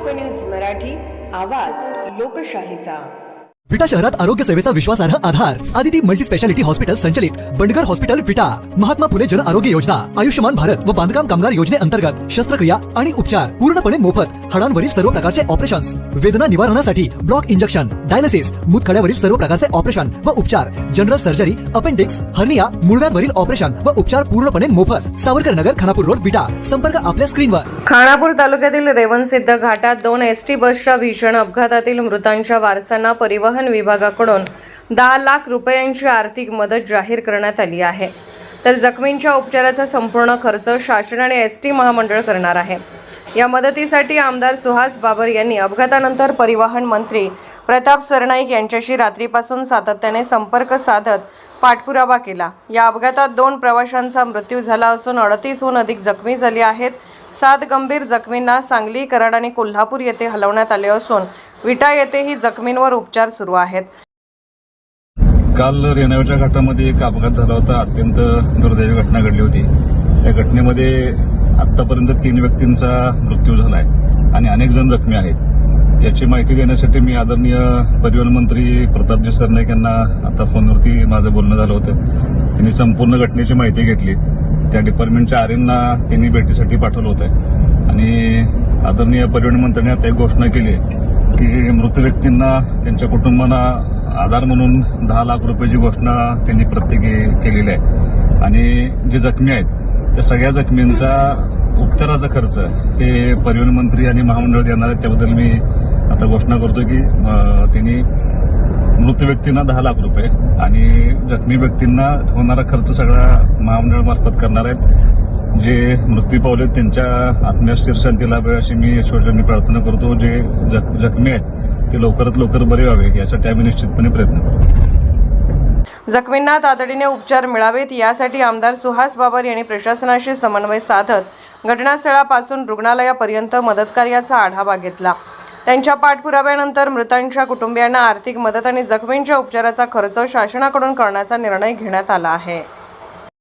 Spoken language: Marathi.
लोकन्यूज मराठी, आवाज लोकशाहीचा। विटा शहरात आरोग्य सेवेचा विश्वासार्ह आधार आदिती मल्टी स्पेशालिटी हॉस्पिटल संचलित बंडगर हॉस्पिटल विटा, महात्मा फुले जन आरोग्य योजना, आयुष्यमान भारत व बांधकाम कामगार योजनेअंतर्गत शस्त्रक्रिया आणि उपचार पूर्णपणे मोफत, हाडांवरील सर्व प्रकारचे ऑपरेशन्स, वेदना निवारणासाठी ब्लॉक इंजेक्शन, डायलिसिस, मूतखड्यावरील सर्व प्रकारचे ऑपरेशन व उपचार, जनरल सर्जरी, अपेंडिक्स, हर्निया, मूळव्याधवरील ऑपरेशन व उपचार पूर्णपणे मोफत। सावरकर नगर, खानापूर रोड, विटा। संपर्क आपल्या स्क्रीनवर। खानापूर तालुक्यातील रेवणसिद्ध घाटात 2 एसटी बसच्या भीषण अपघातातील मृतांच्या वारसांना परिवहन विभागाकडून 10 लाख रुपयांची आर्थिक मदत जाहीर करण्यात आली आहे, तर जखमींच्या उपचाराचा संपूर्ण खर्च शासन आणि एसटी महामंडळ करणार आहे। या मदतीसाठी आमदार सुहास बाबर यांनी अपघातानंतर परिवहन मंत्री प्रताप सरनाईक यांच्याशी रात्रीपासून सातत्याने संपर्क साधत पाठपुरावा केला। या अपघातात 2 प्रवाशांचा मृत्यू झाला असून 38हून अधिक जखमी झाले आहेत। 7 गंभीर जखमींना सांगली, कराड आणि कोल्हापूर येथे हलवण्यात आले असून विटा येथेही जखमींवर उपचार सुरू आहेत। काल रेणावच्या घाटामध्ये एक अपघात झाला होता। अत्यंत दुर्दैवी घटना घडली होती। या घटनेमध्ये आतापर्यंत 3 व्यक्तींचा मृत्यू झाला आहे आणि अनेक जण जखमी आहेत। याची माहिती देण्यासाठी मी आदरणीय परिवहन मंत्री प्रतापजी सरनाईक यांना आता फोनवरती माझं बोलणं झालं होतं। त्यांनी संपूर्ण घटनेची माहिती घेतली। त्या डिपार्टमेंटच्या आरएनला त्यांनी भेटीसाठी पाठवलं होतं आणि आदरणीय परिवहन मंत्र्यांनी आता एक घोषणा केली की मृत व्यक्तींना त्यांच्या कुटुंबांना आधार म्हणून 10 लाख रुपयाची घोषणा त्यांनी प्रत्येकी केलेली आहे आणि जे जखमी आहेत त्या सगळ्या जखमींचा उपचाराचा खर्च हे परिवहन मंत्री आणि महामंडळ देणार आहेत। त्याबद्दल मी आता घोषणा करतो की त्यांनी मृत व्यक्तींना 10 लाख रुपये आणि जखमी व्यक्तींना होणारा खर्च सगळा महामंडळामार्फत करणार आहेत। जे मृत्यू पावले त्यांच्या आत्म्यास चिरशांती लाभावी अशी मी ईश्वराचरणी प्रार्थना करतो। जे जखमी आहेत ते लवकरात लवकर बरे व्हावे यासाठी आम्ही निश्चितपणे प्रयत्न करू। जखमींना तातडीने उपचार मिळावेत यासाठी आमदार सुहास बाबर यांनी प्रशासनाशी समन्वय साधत घटनास्थळापासून रुग्णालयापर्यंत मदतकार्याचा आढावा घेतला। त्यांच्या पाठपुराव्यानंतर मृतांच्या कुटुंबियांना आर्थिक मदत आणि जखमींच्या उपचाराचा खर्च शासनाकडून करण्याचा निर्णय घेण्यात आला आहे।